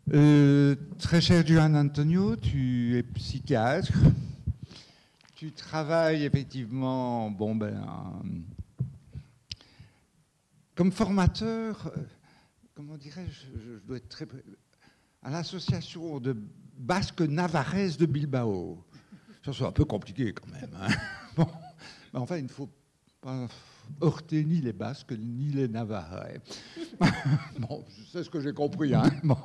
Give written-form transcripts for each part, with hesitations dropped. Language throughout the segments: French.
Très cher Juan Antonio, tu es psychiatre. Tu travailles effectivement, comme formateur, comment dirais-je, je dois être très... à l'association de Basques Navarrais de Bilbao. Ça, c'est un peu compliqué quand même. Hein. Bon, mais enfin, il ne faut pas heurter ni les Basques ni les Navarrais. Bon, c'est ce que j'ai compris. Hein. Bon.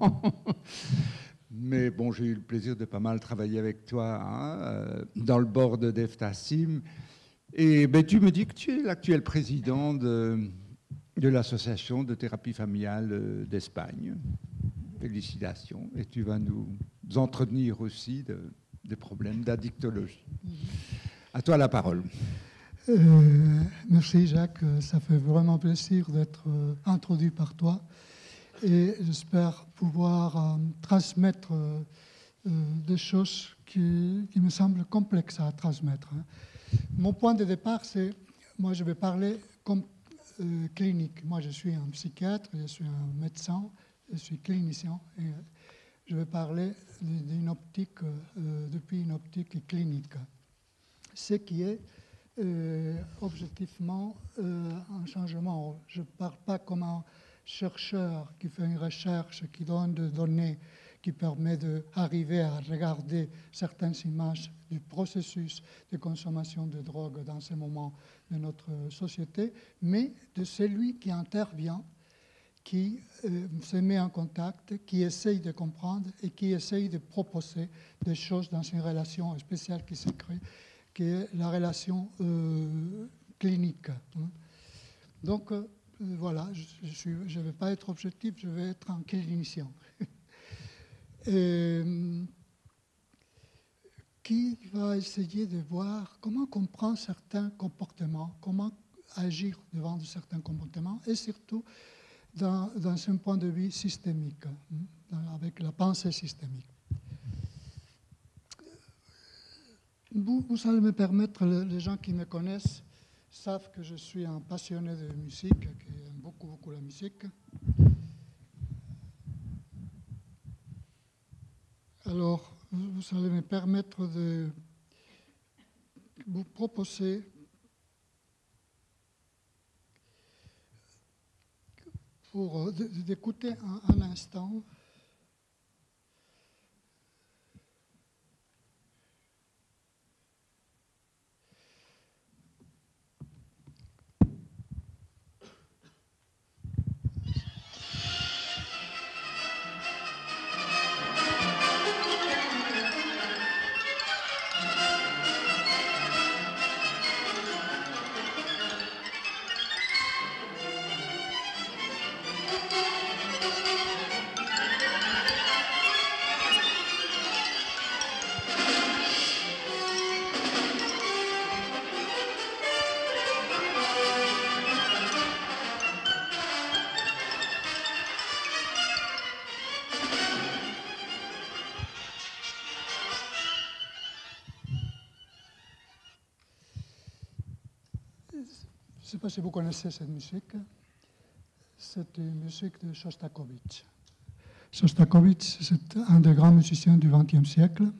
Mais bon, j'ai eu le plaisir de pas mal travailler avec toi hein, dans le board d'Eftassim. Et ben, tu me dis que tu es l'actuel président de l'association de thérapie familiale d'Espagne. Félicitations. Et tu vas nous entretenir aussi des problèmes d'addictologie. À toi la parole. Merci Jacques, ça fait vraiment plaisir d'être introduit par toi. Et j'espère pouvoir transmettre des choses qui me semblent complexes à transmettre. Hein. Mon point de départ, c'est, moi je vais parler comme clinique. Moi je suis un psychiatre, je suis un médecin, je suis clinicien et je vais parler d'une optique, depuis une optique clinique. Ce qui est objectivement un changement. Je ne parle pas comme un chercheur qui fait une recherche, qui donne des données, qui permet d'arriver à regarder certaines images du processus de consommation de drogue dans ce moment de notre société, mais de celui qui intervient, qui se met en contact, qui essaye de comprendre et qui essaye de proposer des choses dans une relation spéciale qui se crée, qui est la relation clinique. Hein. Donc, voilà, je ne vais pas être objectif, je vais être un clinicien. Qui va essayer de voir comment comprendre certains comportements, comment agir devant certains comportements, et surtout dans un point de vue systémique, avec la pensée systémique. Vous allez me permettre, les gens qui me connaissent savent que je suis un passionné de musique, qui aime beaucoup la musique. Alors, vous allez me permettre de vous proposer d'écouter un instant Je ne sais pas si vous connaissez cette musique. C'est une musique de Shostakovich. Shostakovich, c'est un des grands musiciens du XXe siècle.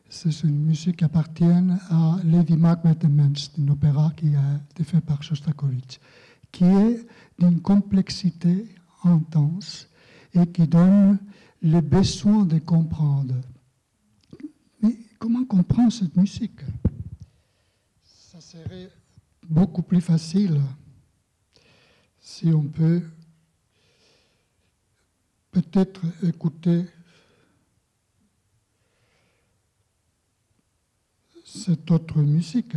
C'est une musique qui appartient à Lady Macbeth Mens, un opéra qui a été fait par Shostakovich, qui est d'une complexité intense et qui donne le besoin de comprendre. Mais comment comprendre cette musique? Ça serait beaucoup plus facile si on peut peut-être écouter cette autre musique.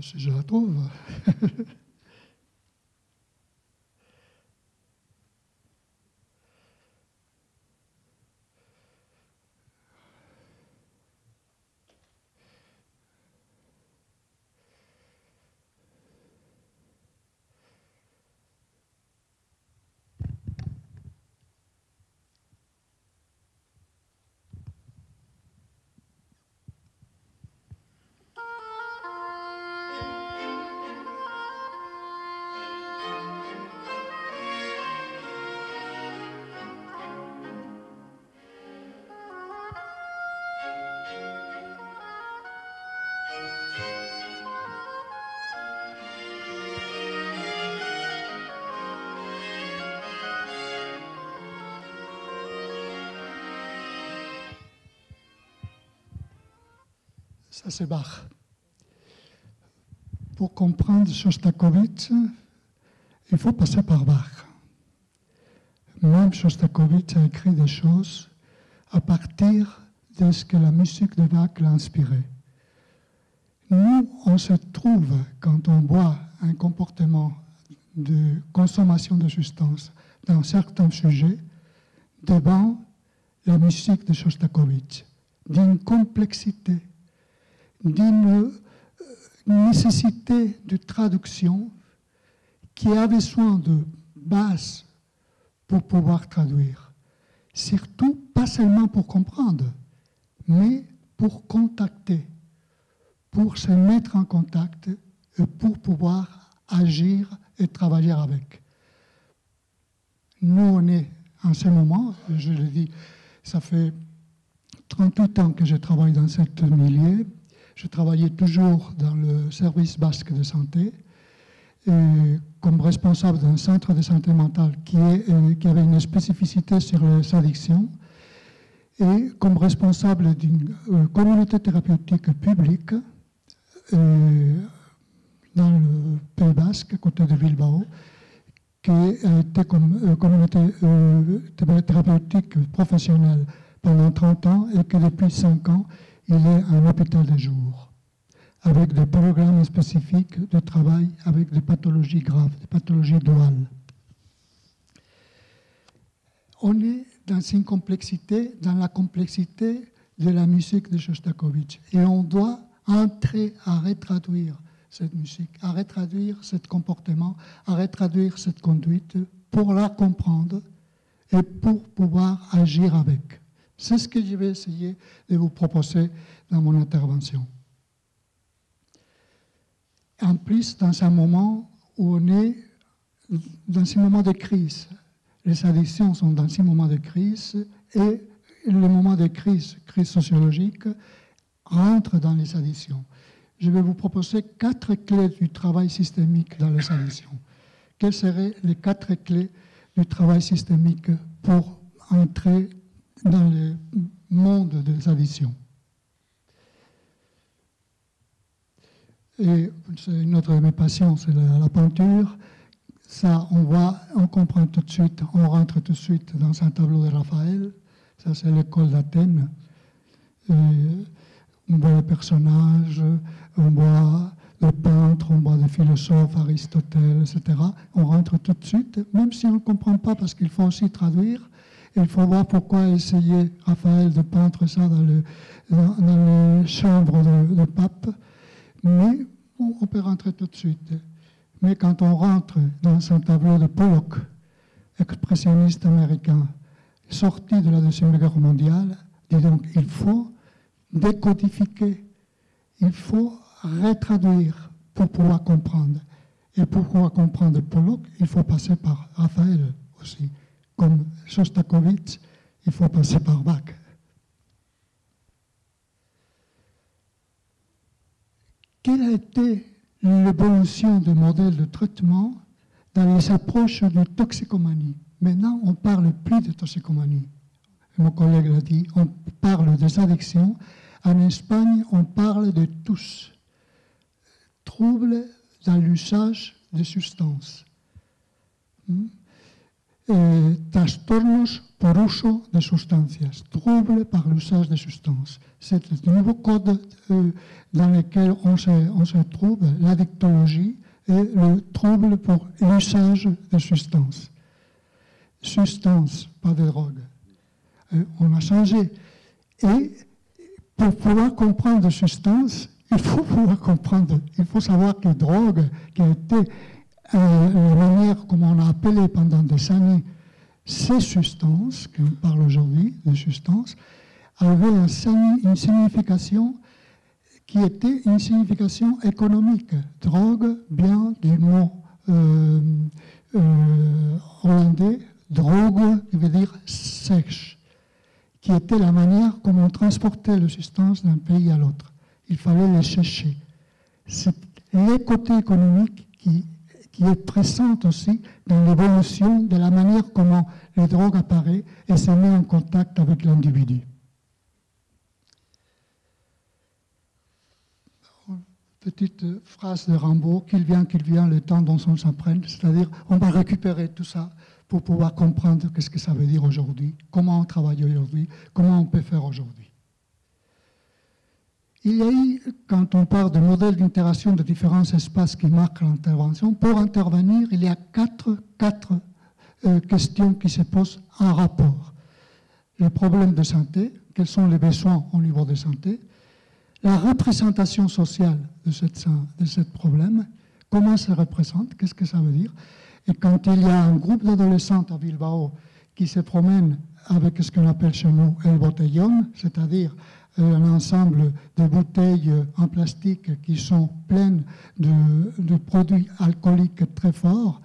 Si je la trouve. Ça c'est Bach. Pour comprendre Shostakovich, il faut passer par Bach. Même Shostakovich a écrit des choses à partir de ce que la musique de Bach l'a inspiré. Nous, on se trouve, quand on voit un comportement de consommation de substances dans certains sujets, devant la musique de Shostakovich, d'une complexité, d'une nécessité de traduction qui a besoin de base pour pouvoir traduire. Surtout, pas seulement pour comprendre, mais pour contacter, pour se mettre en contact et pour pouvoir agir et travailler avec. Nous, on est en ce moment, je le dis, ça fait 38 ans que je travaille dans ce milieu. Je travaillais toujours dans le service basque de santé, et comme responsable d'un centre de santé mentale qui avait une spécificité sur les addictions, et comme responsable d'une communauté thérapeutique publique dans le Pays Basque, à côté de Bilbao, qui a été comme communauté thérapeutique professionnelle pendant 30 ans et que depuis 5 ans, il est un hôpital de jour, avec des programmes spécifiques de travail avec des pathologies graves, des pathologies duales. On est dans une complexité, dans la complexité de la musique de Shostakovich. Et on doit entrer à retraduire cette musique, à retraduire ce comportement, à retraduire cette conduite pour la comprendre et pour pouvoir agir avec. C'est ce que je vais essayer de vous proposer dans mon intervention. En plus, dans un moment où on est dans un moment de crise, les addictions sont dans un moment de crise et le moment de crise sociologique, rentre dans les addictions. Je vais vous proposer 4 clés du travail systémique dans les addictions. Quelles seraient les 4 clés du travail systémique pour entrer dans le monde des addictions? Et c'est une autre de mes passions, c'est la peinture. Ça, on comprend tout de suite, on rentre tout de suite dans un tableau de Raphaël. Ça, c'est l'école d'Athènes. On voit les personnages, on voit les peintres, on voit les philosophes, Aristote, etc. On rentre tout de suite, même si on ne comprend pas, parce qu'il faut aussi traduire. Il faut voir pourquoi essayer, Raphaël, de peindre ça dans les chambres de pape. Mais on peut rentrer tout de suite. Mais quand on rentre dans un tableau de Pollock, expressionniste américain, sorti de la Deuxième Guerre mondiale, dis donc, il faut décodifier, il faut retraduire pour pouvoir comprendre. Et pour pouvoir comprendre Pollock, il faut passer par Raphaël aussi. Comme Shostakovich, il faut passer par Bach. Quelle a été l'évolution du modèle de traitement dans les approches de toxicomanie? Maintenant, on ne parle plus de toxicomanie. Mon collègue l'a dit, on parle des addictions. En Espagne, on parle de tous. Troubles dans l'usage de substances. Trastornos por uso de sustancias. Troubles par l'usage de substances. C'est le nouveau code dans lequel on se trouve, l'addictologie et le trouble pour l'usage de substances. Substances, pas de drogue. On a changé. Et pour pouvoir comprendre substances, il faut pouvoir comprendre, il faut savoir que drogue, qui a été la manière comme on a appelé pendant des années ces substances, qu'on parle aujourd'hui de substances, avait une signification qui était une signification économique. Drogue, bien du mot hollandais, drogue, qui veut dire sèche, qui était la manière comme on transportait les substances d'un pays à l'autre. Il fallait les chercher. C'est le côté économique qui est présent aussi dans l'évolution de la manière comment les drogues apparaissent et se met en contact avec l'individu. petite phrase de Rimbaud, qu'il vient, le temps dont on s'apprenne, c'est-à-dire on va récupérer tout ça pour pouvoir comprendre qu'est-ce que ça veut dire aujourd'hui, comment on travaille aujourd'hui, comment on peut faire aujourd'hui. Il y a eu, quand on parle de modèles d'interaction de différents espaces qui marquent l'intervention, pour intervenir, il y a quatre questions qui se posent en rapport. Les problèmes de santé, quels sont les besoins au niveau de santé, la représentation sociale de ce problème, comment ça représente, qu'est-ce que ça veut dire. Et quand il y a un groupe d'adolescentes à Bilbao qui se promènent avec ce qu'on appelle chez nous el botellón, c'est-à-dire un ensemble de bouteilles en plastique qui sont pleines de produits alcooliques très forts,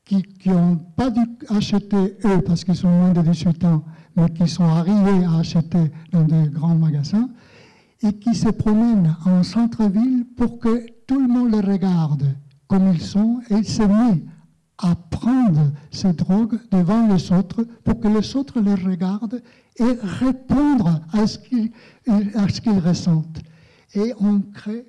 qui n'ont pas dû acheter eux parce qu'ils sont moins de 18 ans, mais qui sont arrivés à acheter dans des grands magasins, et qui se promènent en centre-ville pour que tout le monde les regarde comme ils sont, et ils se mettent à prendre ces drogues devant les autres pour que les autres les regardent et répondre à ce qu'ils ressentent. Et on crée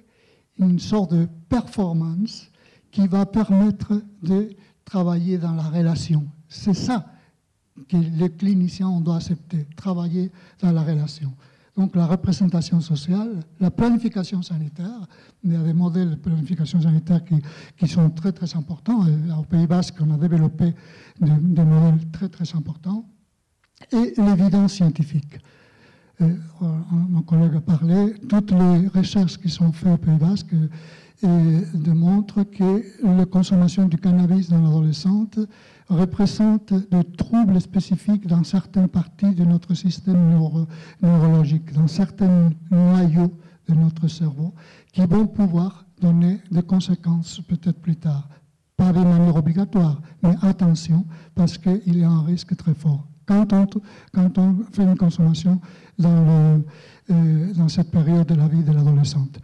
une sorte de performance qui va permettre de travailler dans la relation. C'est ça que les cliniciens on doit accepter, travailler dans la relation. Donc la représentation sociale, la planification sanitaire, il y a des modèles de planification sanitaire qui sont très très importants. Au Pays Basque, on a développé des modèles très très importants. Et l'évidence scientifique. Mon collègue a parlé, toutes les recherches qui sont faites au Pays Basque démontrent que la consommation du cannabis dans l'adolescente représente des troubles spécifiques dans certaines parties de notre système neurologique, dans certains noyaux de notre cerveau, qui vont pouvoir donner des conséquences peut-être plus tard. Pas de manière obligatoire, mais attention, parce qu'il y a un risque très fort. Quand on fait une consommation dans cette période de la vie de l'adolescente.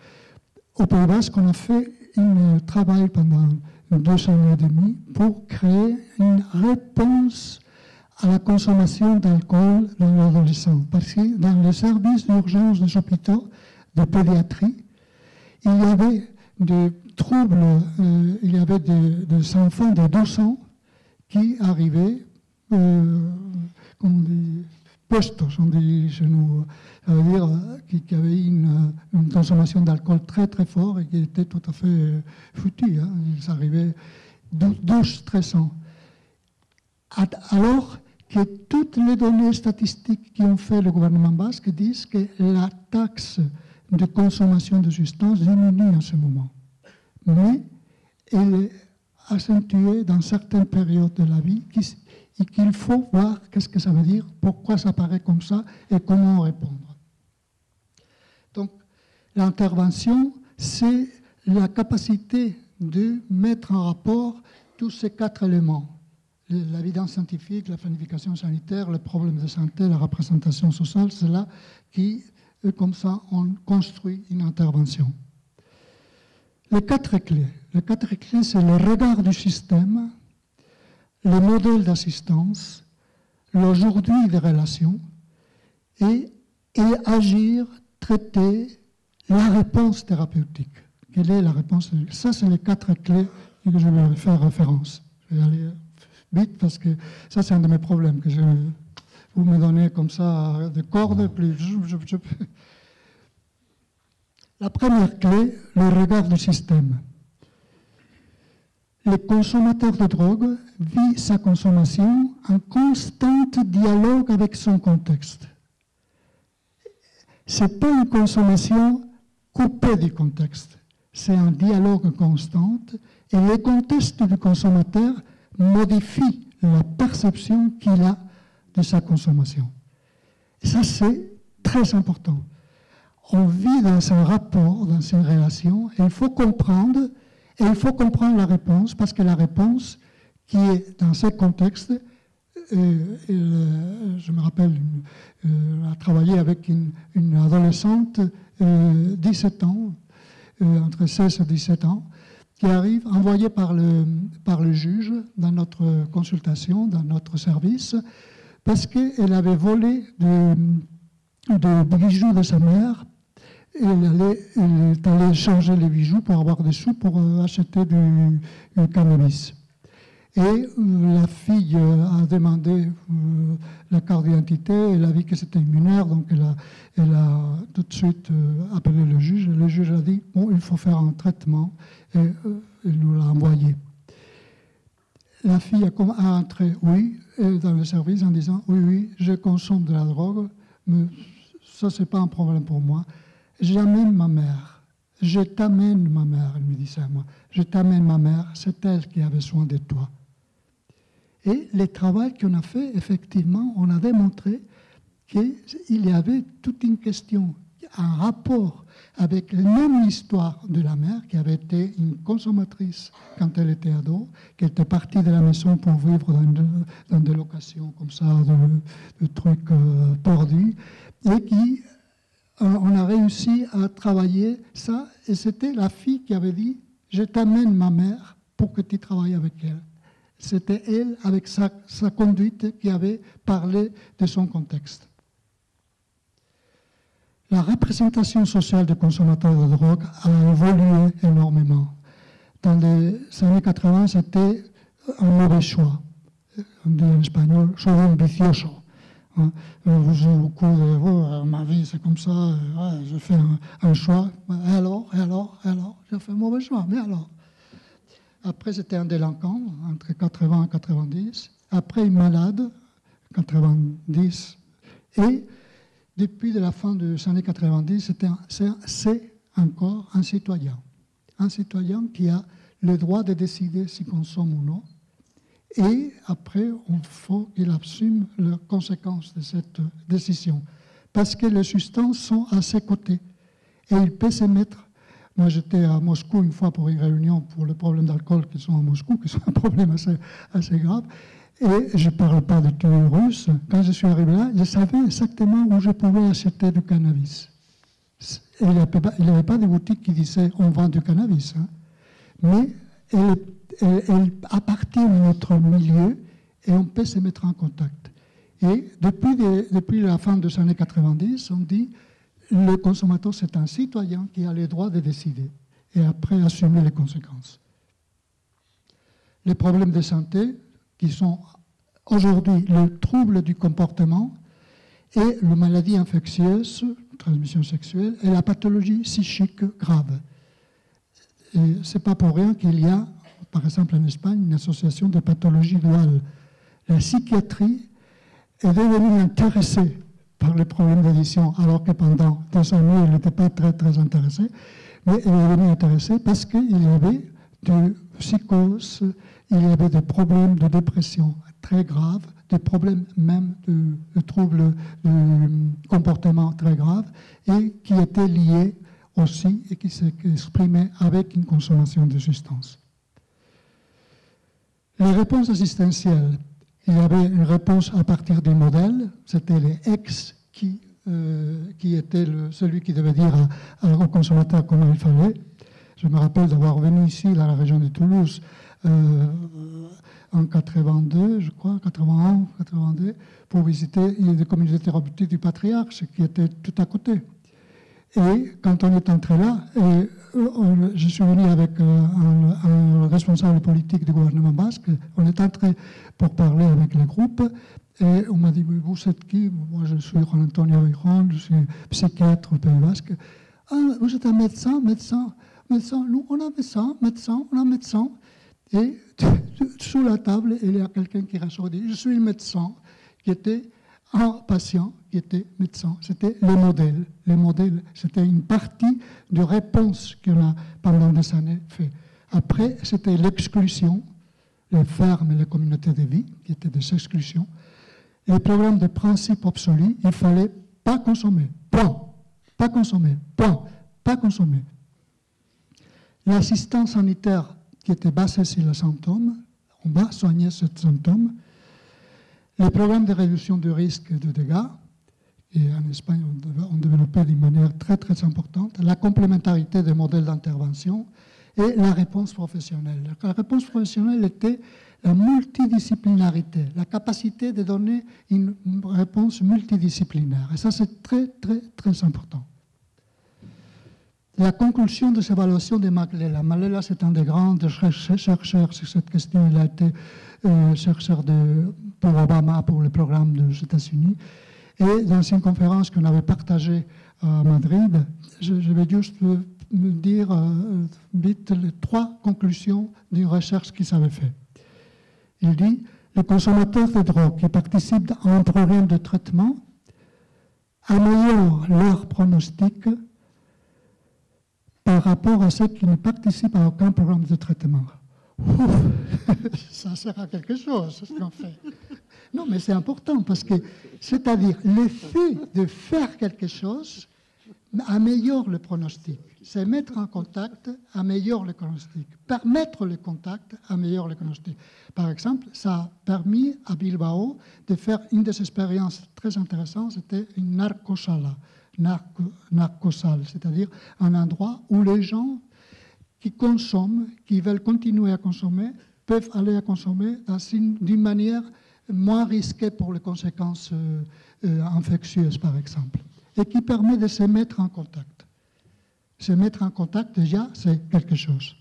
Au Pays Basque, on a fait un travail pendant 2 années et demie pour créer une réponse à la consommation d'alcool dans l'adolescent. Parce que dans les services d'urgence des hôpitaux de pédiatrie, il y avait des troubles, il y avait des enfants de 12 ans qui arrivaient, comme on dit, postos, on dit chez nous, ça veut dire qui avaient une consommation d'alcool très très fort et qui étaient tout à fait foutus. Hein. Ils arrivaient 12-13 ans. Alors que toutes les données statistiques qui ont fait le gouvernement basque disent que la taxe de consommation de substances diminue en ce moment. Mais elle est accentuée dans certaines périodes de la vie et qu'il faut voir qu'est-ce que ça veut dire, pourquoi ça paraît comme ça et comment répondre. Donc, l'intervention, c'est la capacité de mettre en rapport tous ces 4 éléments. L'évidence scientifique, la planification sanitaire, les problèmes de santé, la représentation sociale, c'est là qui, comme ça, on construit une intervention. Les 4 clés. Les 4 clés, c'est le regard du système, le modèle d'assistance, l'aujourd'hui des relations et agir, traiter la réponse thérapeutique. Quelle est la réponse? Ça, c'est les 4 clés que je vais faire référence. Je vais aller vite parce que ça, c'est un de mes problèmes. Que vous me donnez comme ça des cordes, puis La première clé, le regard du système. Le consommateur de drogue vit sa consommation en constant dialogue avec son contexte. Ce n'est pas une consommation coupée du contexte, c'est un dialogue constant et le contexte du consommateur modifie la perception qu'il a de sa consommation. Et ça, c'est très important. On vit dans un rapport, dans une relation, et il faut comprendre la réponse, parce que la réponse qui est dans ce contexte, je me rappelle, a travaillé avec une adolescente, 17 ans, entre 16 et 17 ans, qui arrive, envoyée par le juge dans notre consultation, dans notre service, parce qu'elle avait volé de bijoux de sa mère il est allé changer les bijoux pour avoir des sous pour acheter du cannabis. Et la fille a demandé la carte d'identité, elle a vu que c'était une mineure, donc elle a tout de suite appelé le juge. Le juge a dit, bon, il faut faire un traitement, et il nous l'a envoyé. La fille a entré, oui, dans le service en disant, oui, oui, je consomme de la drogue, mais ça, c'est pas un problème pour moi. J'amène ma mère. Je t'amène ma mère, elle me dit ça à moi. Je t'amène ma mère, c'est elle qui a besoin de toi. Et le travail qu'on a fait, effectivement, on a démontré qu'il y avait toute une question, un rapport avec la même histoire de la mère, qui avait été une consommatrice quand elle était ado, qui était partie de la maison pour vivre dans des locations comme ça, de trucs tordus, et qui, on a réussi à travailler ça, et c'était la fille qui avait dit « Je t'amène ma mère pour que tu travailles avec elle ». C'était elle, avec sa conduite, qui avait parlé de son contexte. La représentation sociale des consommateurs de drogue a évolué énormément. Dans les années 80, c'était un mauvais choix. On dit en espagnol, soy un vicioso. Beaucoup de ma vie, c'est comme ça, je fais un choix. Alors, j'ai fait un mauvais choix, mais alors. Après, c'était un délinquant, entre 80 et 90. Après, un malade, 90. Et depuis la fin des années 90, c'est encore un citoyen. Un citoyen qui a le droit de décider s'il consomme ou non. Et après, il faut qu'il assume les conséquences de cette décision. Parce que les substances sont à ses côtés. Et il peut se mettre. Moi, j'étais à Moscou une fois pour une réunion pour les problèmes d'alcool qui sont à Moscou, qui sont un problème assez grave. Et je ne parle pas de tout russe. Quand je suis arrivé là, je savais exactement où je pouvais acheter du cannabis. Et il n'y avait pas de boutique qui disait on vend du cannabis. Hein. Mais elle appartient à notre milieu et on peut se mettre en contact. Et depuis la fin des années 90, on dit le consommateur, c'est un citoyen qui a le droit de décider et après assumer les conséquences. Les problèmes de santé, qui sont aujourd'hui le trouble du comportement et les maladies infectieuses, transmission sexuelle, et la pathologie psychique grave. Ce n'est pas pour rien qu'il y a, par exemple en Espagne, une association de pathologies duales. La psychiatrie est devenue intéressée par les problèmes d'addiction, alors que pendant des années, elle n'était pas très intéressée, mais elle est devenue intéressée parce qu'il y avait de psychose, il y avait des problèmes de dépression très graves, des problèmes même de troubles de comportement très graves, et qui étaient liés aussi et qui s'exprimaient avec une consommation de substances. Les réponses assistentielles. Il y avait une réponse à partir des modèles, c'était les ex qui était celui qui devait dire au consommateur comment il fallait. Je me rappelle d'avoir venu ici, dans la région de Toulouse, en 82, je crois, 81, 82, pour visiter des communautés thérapeutiques du Patriarche, qui étaient tout à côté. Et quand on est entré là, je suis venu avec un responsable politique du gouvernement basque, on est entré pour parler avec le groupe, et on m'a dit, mais vous êtes qui? Moi, je suis Juan Antonio Aveijon, je suis psychiatre au Pays Basque. Ah, vous êtes un médecin? Nous, on a médecin. Et sous la table, il y a quelqu'un qui ressort et dit, je suis médecin, qui était un patient qui était médecin. C'était les modèles. Les modèles, c'était une partie de réponse qu'on a pendant des années fait. Après, c'était l'exclusion, les fermes et les communautés de vie, qui étaient des exclusions. Les programmes de principe absolu, il ne fallait pas consommer. Point. Pas consommer. Point. Pas consommer. L'assistance sanitaire qui était basée sur les symptômes, on va soigner ce symptôme. Les programmes de réduction du risque de dégâts, et en Espagne, on développait d'une manière très importante, la complémentarité des modèles d'intervention et la réponse professionnelle. La réponse professionnelle était la multidisciplinarité, la capacité de donner une réponse multidisciplinaire. Et ça, c'est très important. La conclusion de cette évaluation de Mallela. Mallela, c'est un des grands chercheurs sur cette question. Il a été chercheur pour Obama, pour le programme des États-Unis. Et dans une conférence qu'on avait partagée à Madrid, je vais juste me dire vite les 3 conclusions d'une recherche qu'il avait faite. Il dit, les consommateurs de drogue qui participent à un programme de traitement améliorent leur pronostic par rapport à ceux qui ne participent à aucun programme de traitement. Ça sert à quelque chose, ce qu'on fait. Non, mais c'est important parce que, c'est-à-dire, le fait de faire quelque chose améliore le pronostic. C'est mettre en contact, améliore le pronostic. Permettre le contact, améliore le pronostic. Par exemple, ça a permis à Bilbao de faire une des expériences très intéressantes, c'était une narcosala, narcosale, c'est-à-dire un endroit où les gens qui consomment, qui veulent continuer à consommer, peuvent aller à consommer d'une manière moins risquée pour les conséquences infectieuses, par exemple, et qui permet de se mettre en contact. Se mettre en contact, déjà, c'est quelque chose.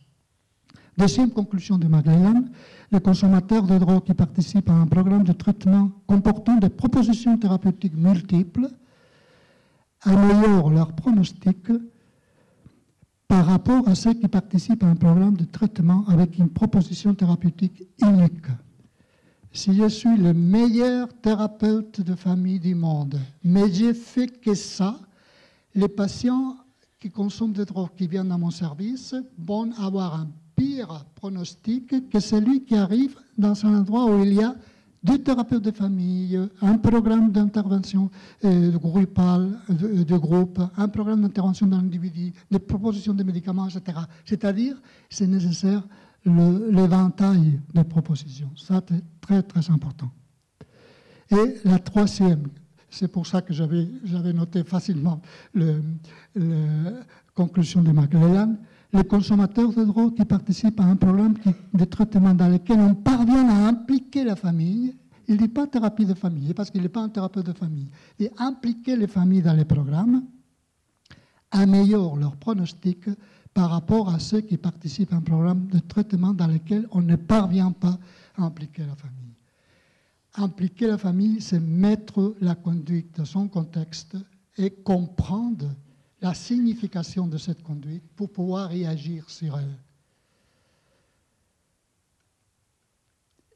Deuxième conclusion de Magellan, les consommateurs de drogue qui participent à un programme de traitement comportant des propositions thérapeutiques multiples améliorent leur pronostic par rapport à ceux qui participent à un programme de traitement avec une proposition thérapeutique unique. Si je suis le meilleur thérapeute de famille du monde, mais j'ai fait que ça, les patients qui consomment des drogues qui viennent dans mon service vont avoir un pire pronostic que celui qui arrive dans un endroit où il y a 2 thérapeutes de famille, un programme d'intervention groupale, de groupe, un programme d'intervention dans l'individu, des propositions de médicaments, etc. C'est-à-dire, c'est nécessaire l'éventail de propositions. Ça, c'est très, très important. Et la troisième, c'est pour ça que j'avais noté facilement la conclusion de Magellan, les consommateurs de drogue qui participent à un programme de traitement dans lequel on parvient à impliquer la famille, il ne dit pas thérapie de famille, parce qu'il n'est pas un thérapeute de famille, et impliquer les familles dans les programmes améliore leur pronostic par rapport à ceux qui participent à un programme de traitement dans lequel on ne parvient pas à impliquer la famille. Impliquer la famille, c'est mettre la conduite dans son contexte et comprendre la signification de cette conduite pour pouvoir réagir sur elle.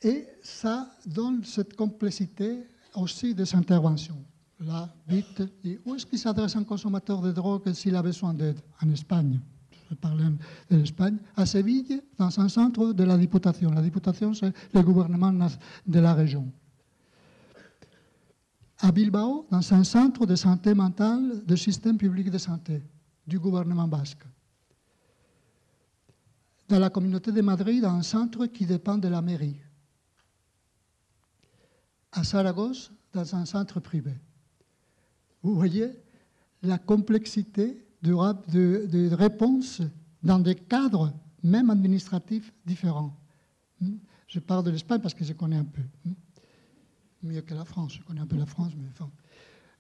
Et ça donne cette complexité aussi des interventions. Là, vite, où est-ce qu'il s'adresse un consommateur de drogue s'il a besoin d'aide? En Espagne. Je parlais de l'Espagne. À Séville, dans un centre de la Diputación. La Diputación, c'est le gouvernement de la région. À Bilbao, dans un centre de santé mentale du système public de santé du gouvernement basque. Dans la communauté de Madrid, dans un centre qui dépend de la mairie. À Saragosse, dans un centre privé. Vous voyez la complexité de réponses dans des cadres, même administratifs, différents. Je parle de l'Espagne parce que je connais un peu. Mieux que la France, je connais un peu la France, mais enfin.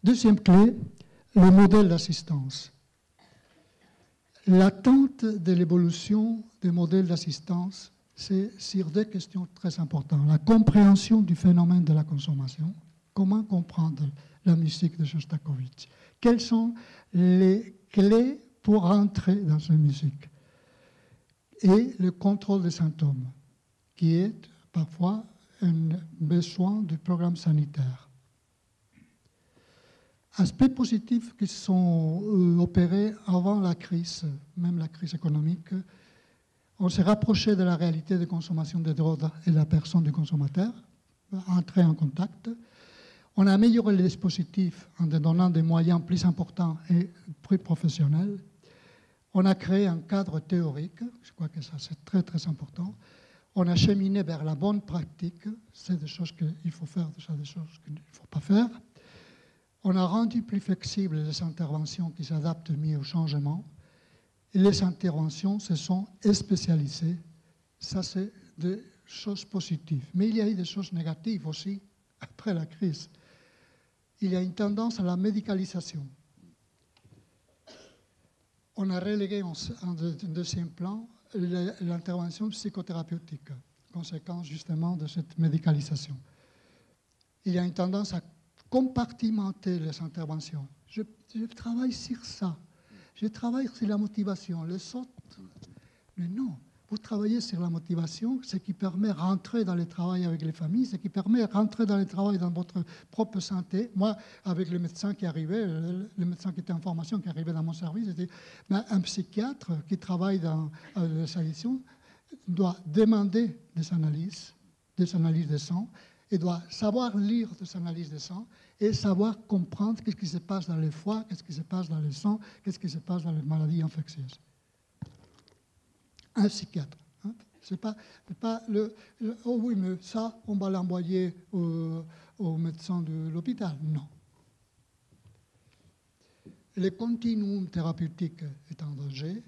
Deuxième clé, le modèle d'assistance. L'attente de l'évolution des modèles d'assistance, c'est sur 2 questions très importantes. La compréhension du phénomène de la consommation. Comment comprendre la musique de Shostakovich? Quelles sont les clés pour entrer dans cette musique? Et le contrôle des symptômes, qui est parfois un besoin du programme sanitaire. Aspects positifs qui sont opérés avant la crise, même la crise économique. On s'est rapproché de la réalité de consommation de drogue et de la personne du consommateur, entrer en contact. On a amélioré les dispositifs en donnant des moyens plus importants et plus professionnels. On a créé un cadre théorique, je crois que ça c'est très très important. On a cheminé vers la bonne pratique, c'est des choses qu'il faut faire, c'est des choses qu'il ne faut pas faire. On a rendu plus flexibles les interventions qui s'adaptent mieux au changement. Et les interventions se sont spécialisées. Ça, c'est des choses positives. Mais il y a eu des choses négatives aussi après la crise. Il y a une tendance à la médicalisation. on a relégué en deuxième plan l'intervention psychothérapeutique, conséquence justement de cette médicalisation. Il y a une tendance à compartimenter les interventions. Je travaille sur ça. Je travaille sur la motivation. Les autres, mais non. Vous travaillez sur la motivation, ce qui permet de rentrer dans le travail avec les familles, ce qui permet de rentrer dans le travail dans votre propre santé. Moi, avec le médecin qui arrivait, le médecin qui était en formation, qui arrivait dans mon service, c'était un psychiatre qui travaille dans les addictions doit demander des analyses de sang, et doit savoir lire des analyses de sang et savoir comprendre qu'est-ce qui se passe dans le foie, qu'est-ce qui se passe dans le sang, qu'est-ce qui se passe dans les maladies infectieuses. Un psychiatre. Hein. C'est pas oh oui, mais ça, on va l'envoyer au médecin de l'hôpital. Non. Le continuum thérapeutique est en danger.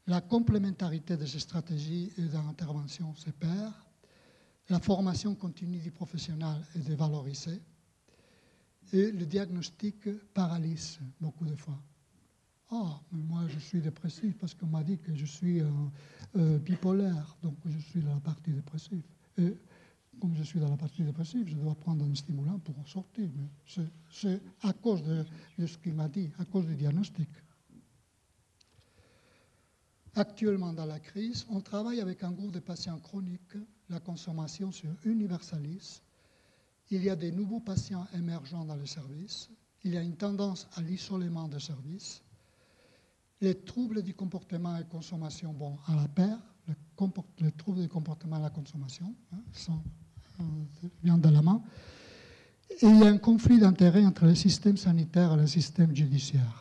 La complémentarité de ces stratégies et d'intervention se perd. La formation continue du professionnel est dévalorisée. Et le diagnostic paralyse beaucoup de fois. Ah, mais moi je suis dépressif parce qu'on m'a dit que je suis bipolaire, donc je suis dans la partie dépressive. Et comme je suis dans la partie dépressive, je dois prendre un stimulant pour en sortir. Mais c'est à cause de ce qu'il m'a dit, à cause du diagnostic. Actuellement, dans la crise, on travaille avec un groupe de patients chroniques. La consommation se universalise. Il y a des nouveaux patients émergents dans le service. Il y a une tendance à l'isolement des services. Les troubles du comportement et consommation vont à la paire. Les troubles du comportement et la consommation viennent de la main. Et il y a un conflit d'intérêts entre le système sanitaire et le système judiciaire.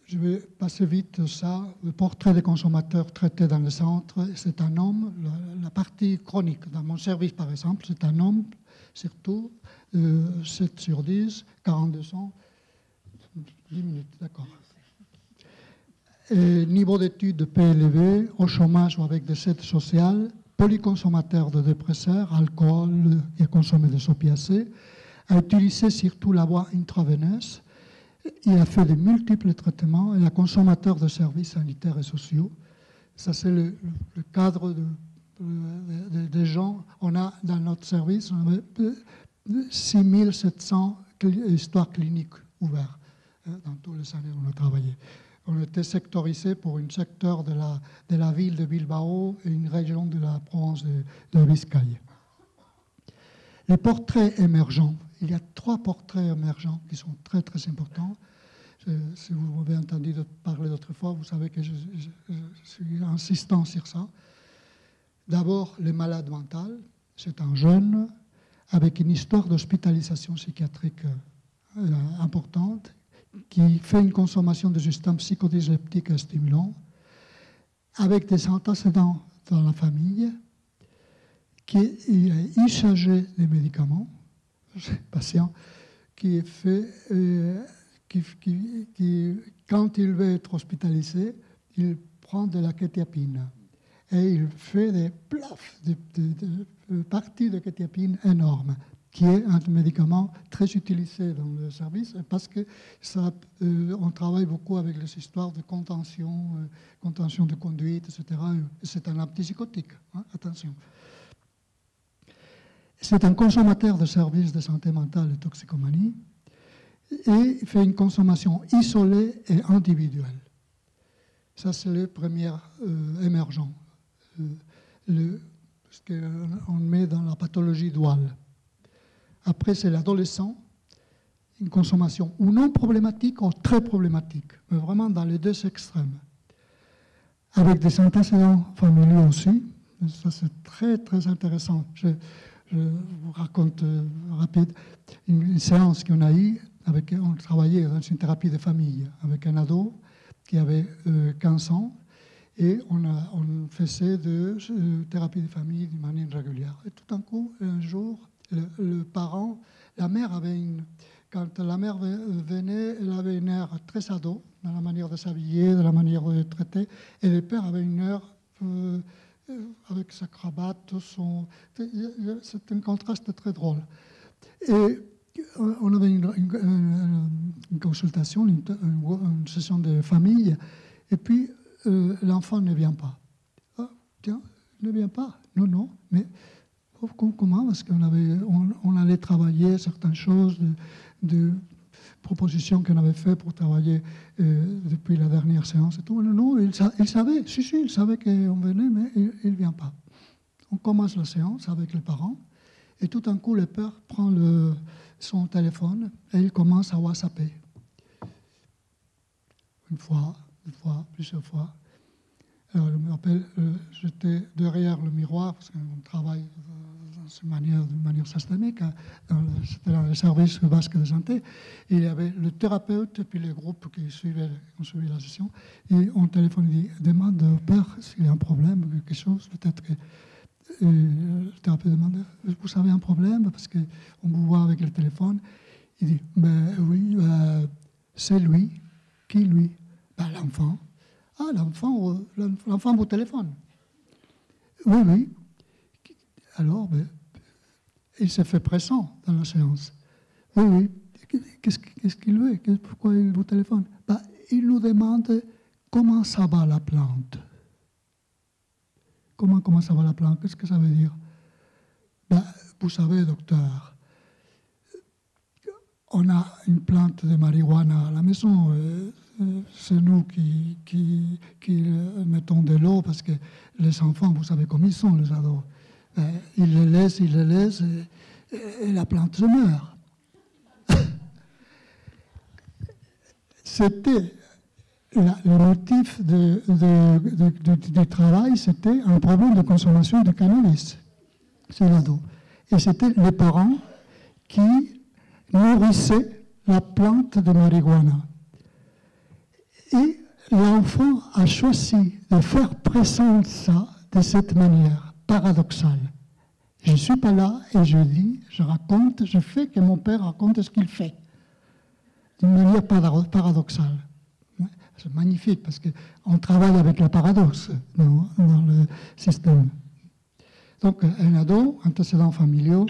Je vais passer vite ça. Le portrait des consommateurs traité dans le centre, c'est un homme. La partie chronique, dans mon service par exemple, c'est un homme, surtout 7 sur 10, 42 ans. 10 minutes, d'accord. Niveau d'études peu élevé, au chômage ou avec des aides sociales, polyconsommateur de dépresseurs, alcool et consommé des opiacés, a utilisé surtout la voie intraveineuse. Il a fait de multiples traitements et est consommateur de services sanitaires et sociaux. Ça, c'est le cadre des gens. On a dans notre service 6700 histoires cliniques ouvertes dans tous les années où on a travaillé. On était sectorisé pour un secteur de la ville de Bilbao et une région de la province de Biscaye. Les portraits émergents. Il y a 3 portraits émergents qui sont très, très importants. Si vous m'avez entendu parler d'autres fois, vous savez que je suis insistant sur ça. D'abord, le malade mental. C'est un jeune avec une histoire d'hospitalisation psychiatrique importante qui fait une consommation de substances psychodysleptiques et stimulants avec des antécédents dans la famille, qui est usager des médicaments, patient qui fait, quand il veut être hospitalisé, il prend de la kétiapine et il fait des parties de kétiapine énormes, qui est un médicament très utilisé dans le service parce que on travaille beaucoup avec les histoires de contention de conduite, etc. C'est un antipsychotique, hein, attention. C'est un consommateur de services de santé mentale et toxicomanie et fait une consommation isolée et individuelle. Ça, c'est le premier émergent, ce qu'on met dans la pathologie duale. Après, c'est l'adolescent, une consommation ou non problématique ou très problématique, mais vraiment dans les deux extrêmes. Avec des antécédents familiaux aussi, ça c'est très très intéressant. Je vous raconte rapide une séance qu'on a eue, on travaillait dans une thérapie de famille avec un ado qui avait 15 ans et on faisait de thérapie de famille d'une manière régulière. Et tout d'un coup, un jour, le parent, la mère quand la mère venait, elle avait une air très ado dans la manière de s'habiller, de la manière de traiter, et le père avait une air avec sa cravate, c'est un contraste très drôle. Et on avait une consultation, une session de famille, et puis l'enfant ne vient pas. Ah, tiens, ne vient pas. Non, mais comment? Parce on allait travailler certaines choses de propositions qu'on avait faites pour travailler depuis la dernière séance et tout. Non, il savait, il savait qu'on venait, mais il ne vient pas. On commence la séance avec les parents, et tout d'un coup, le père prend son téléphone et il commence à WhatsApper. Une fois, plusieurs fois. Alors, je me rappelle, j'étais derrière le miroir, parce qu'on travaille de manière systémique, c'était dans le service basque de santé, et il y avait le thérapeute et puis les groupes qui suivaient la session, et on téléphone, il dit, demande au père s'il y a un problème, quelque chose, peut-être que le thérapeute demande, vous avez un problème, parce qu'on vous voit avec le téléphone. Il dit, ben oui, c'est lui. Qui lui? Ben, l'enfant. Ah, l'enfant au téléphone. Oui. Alors, ben, il s'est fait pressant dans la séance. Oui. Qu'est-ce qu'il veut? Pourquoi il vous téléphone? Ben, il nous demande comment ça va la plante. Comment ça va la plante? Qu'est-ce que ça veut dire? Ben, vous savez, docteur, on a une plante de marijuana à la maison. C'est nous qui mettons de l'eau parce que les enfants, vous savez comme ils sont, les ados. Ils les laissent et la plante se meurt. C'était le motif du travail, c'était un problème de consommation de cannabis chez l'ado. Et c'était les parents qui nourrissaient la plante de marijuana. Et l'enfant a choisi de faire présenter ça de cette manière paradoxale. Je ne suis pas là et je raconte, je fais que mon père raconte ce qu'il fait. D'une manière paradoxale. C'est magnifique parce qu'on travaille avec la paradoxe dans le système. Donc, un ado, antécédents familiaux,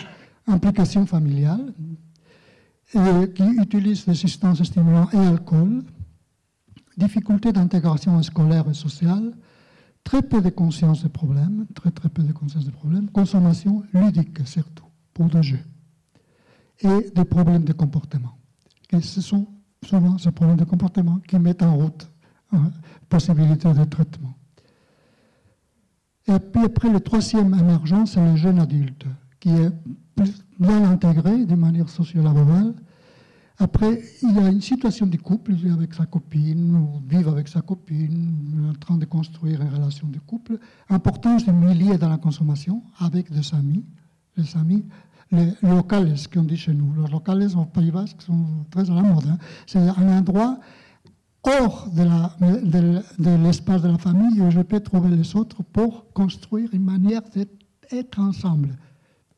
implication familiale, qui utilise des substances stimulantes et alcool, difficulté d'intégration scolaire et sociale, très peu de conscience des problèmes, très peu de conscience des problèmes, consommation ludique surtout, pour le jeu, et des problèmes de comportement. Et ce sont souvent ces problèmes de comportement qui mettent en route possibilité de traitement. Et puis après, le troisième émergent, c'est le jeune adulte, qui est bien intégré de manière socio-laborale. Après, il y a une situation du couple, il vit avec sa copine, ou vit avec sa copine, en train de construire une relation de couple. Importance du milieu dans la consommation, avec des amis, les amis, les locales, qu'on dit chez nous. Les locales au Pays Basque sont très à la mode. C'est un endroit hors de l'espace de la famille où je peux trouver les autres pour construire une manière d'être ensemble,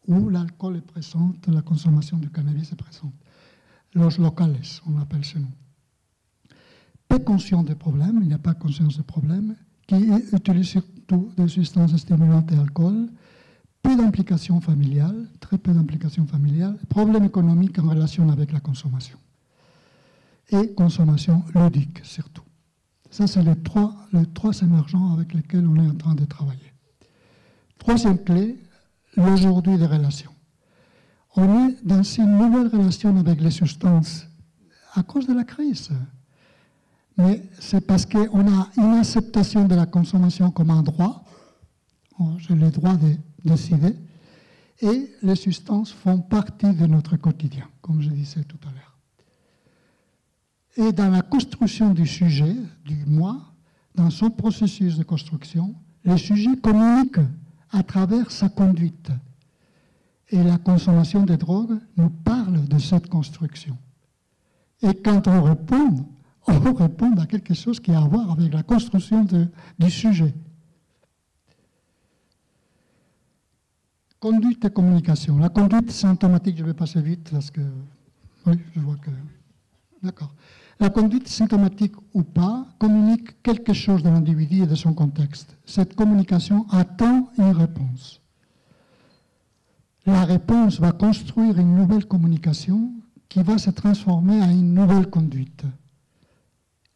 où l'alcool est présent, la consommation du cannabis est présente. Los locales, on appelle chez nous. Peu conscient des problèmes, il n'y a pas conscience des problèmes, qui utilisent surtout des substances stimulantes et alcool, peu d'implication familiale, très peu d'implication familiale, problèmes économiques en relation avec la consommation. Et consommation ludique, surtout. Ça, c'est les trois émergents avec lesquels on est en train de travailler. Troisième clé, l'aujourd'hui des relations. On est dans une nouvelle relation avec les substances à cause de la crise. Mais c'est parce qu'on a une acceptation de la consommation comme un droit. J'ai le droit de décider. Et les substances font partie de notre quotidien, comme je disais tout à l'heure. Et dans la construction du sujet, du moi, dans son processus de construction, le sujet communique à travers sa conduite. Et la consommation de drogue nous parle de cette construction. Et quand on répond à quelque chose qui a à voir avec la construction du sujet. Conduite et communication. La conduite symptomatique, je vais passer vite parce que... Oui, je vois que... D'accord. La conduite symptomatique ou pas communique quelque chose de l'individu et de son contexte. Cette communication attend une réponse. La réponse va construire une nouvelle communication qui va se transformer en une nouvelle conduite.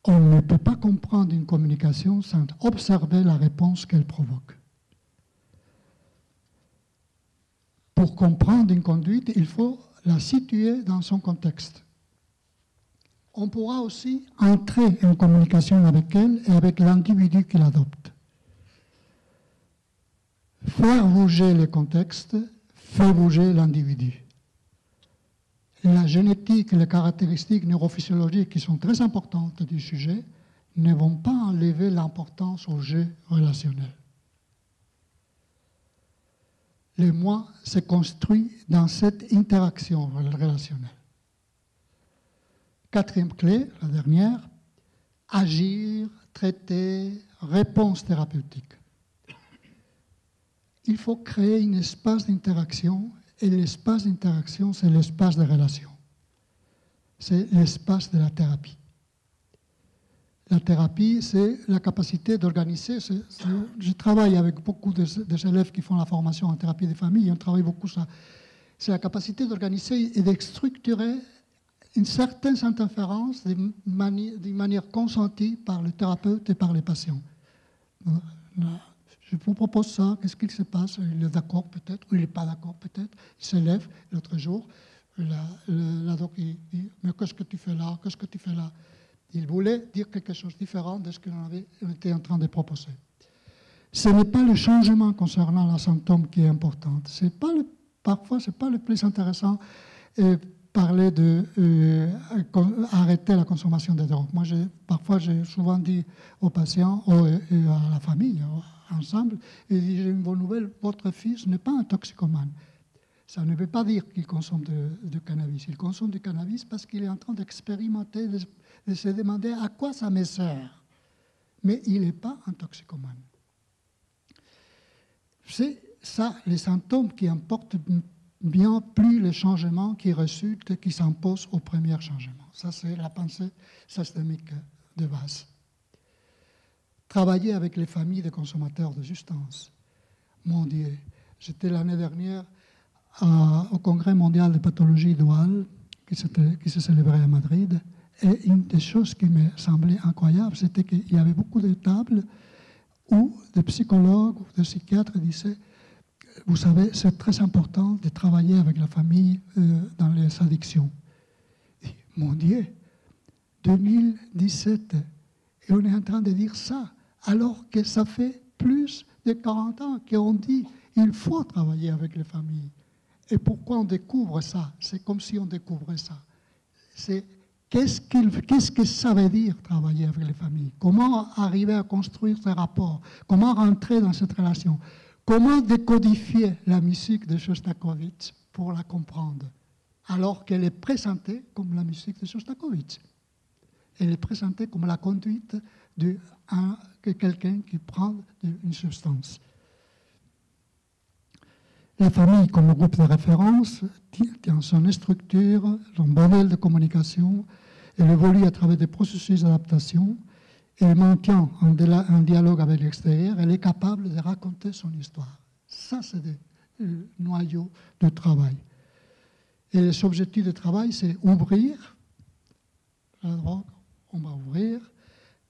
On ne peut pas comprendre une communication sans observer la réponse qu'elle provoque. Pour comprendre une conduite, il faut la situer dans son contexte. On pourra aussi entrer en communication avec elle et avec l'individu qui l'adopte. Faire bouger le contexte fait bouger l'individu. La génétique et les caractéristiques neurophysiologiques qui sont très importantes du sujet ne vont pas enlever l'importance au jeu relationnel. Le moi se construit dans cette interaction relationnelle. Quatrième clé, la dernière, agir, traiter, réponse thérapeutique. Il faut créer un espace d'interaction, et l'espace d'interaction, c'est l'espace de relation. C'est l'espace de la thérapie. La thérapie, c'est la capacité d'organiser. Je travaille avec beaucoup d'élèves qui font la formation en thérapie des familles, on travaille beaucoup ça. C'est la capacité d'organiser et de structurer une certaine interférence d'une manière consentie par le thérapeute et par les patients. Je vous propose ça, qu'est-ce qu'il se passe? Il est d'accord peut-être, ou il n'est pas d'accord peut-être. Il se lève l'autre jour, la doc dit, mais qu'est-ce que tu fais là? Qu'est-ce que tu fais là? Il voulait dire quelque chose de différent de ce qu'on était en train de proposer. Ce n'est pas le changement concernant la symptôme qui est important. Parfois, ce n'est pas le plus intéressant parler de arrêter la consommation de drogue. Moi, parfois, j'ai souvent dit aux patients et à la famille, ensemble, et j'ai une bonne nouvelle, votre fils n'est pas un toxicomane. Ça ne veut pas dire qu'il consomme de cannabis. Il consomme du cannabis parce qu'il est en train d'expérimenter, de se demander à quoi ça me sert. Mais il n'est pas un toxicomane. C'est ça, les symptômes qui importent bien plus les changements qui résultent, qui s'imposent au premier changement. Ça, c'est la pensée systémique de base. Travailler avec les familles de consommateurs de substances. Mon Dieu, j'étais l'année dernière au Congrès mondial de pathologie duale qui se célébrait à Madrid. Et une des choses qui me semblait incroyable, c'était qu'il y avait beaucoup de tables où des psychologues ou des psychiatres disaient « Vous savez, c'est très important de travailler avec la famille dans les addictions. » Mon Dieu, 2017, et on est en train de dire ça, alors que ça fait plus de 40 ans qu'on dit il faut travailler avec les familles. Et pourquoi on découvre ça? C'est comme si on découvrait ça. Qu'est-ce que ça veut dire travailler avec les familles? Comment arriver à construire ces rapports? Comment rentrer dans cette relation? Comment décodifier la musique de Shostakovich pour la comprendre? Alors qu'elle est présentée comme la musique de Shostakovich. Elle est présentée comme la conduite de quelqu'un qui prend une substance. La famille comme groupe de référence tient son structure, son modèle de communication, elle évolue à travers des processus d'adaptation, elle maintient un dialogue avec l'extérieur, elle est capable de raconter son histoire. Ça, c'est le noyau du travail. Et les objectifs de travail, c'est ouvrir la drogue, on va ouvrir,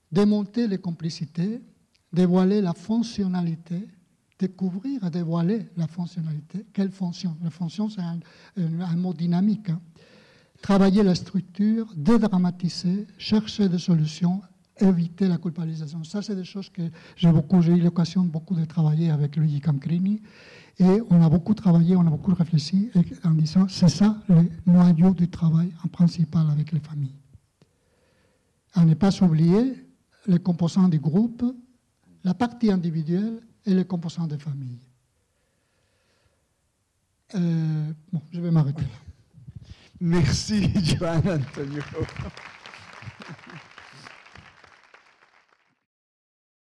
démonter les complicités, dévoiler la fonctionnalité, découvrir et dévoiler la fonctionnalité. Quelle fonction? La fonction, c'est un mot dynamique. Hein. Travailler la structure, dédramatiser, chercher des solutions, éviter la culpabilisation. Ça, c'est des choses que j'ai eu l'occasion beaucoup de travailler avec Luigi Cancrini. Et on a beaucoup travaillé, on a beaucoup réfléchi en disant c'est ça le noyau du travail en principal avec les familles. À ne pas s'oublier les composants du groupe, la partie individuelle et les composants des familles. Bon, je vais m'arrêter là. Merci, Joan Antonio.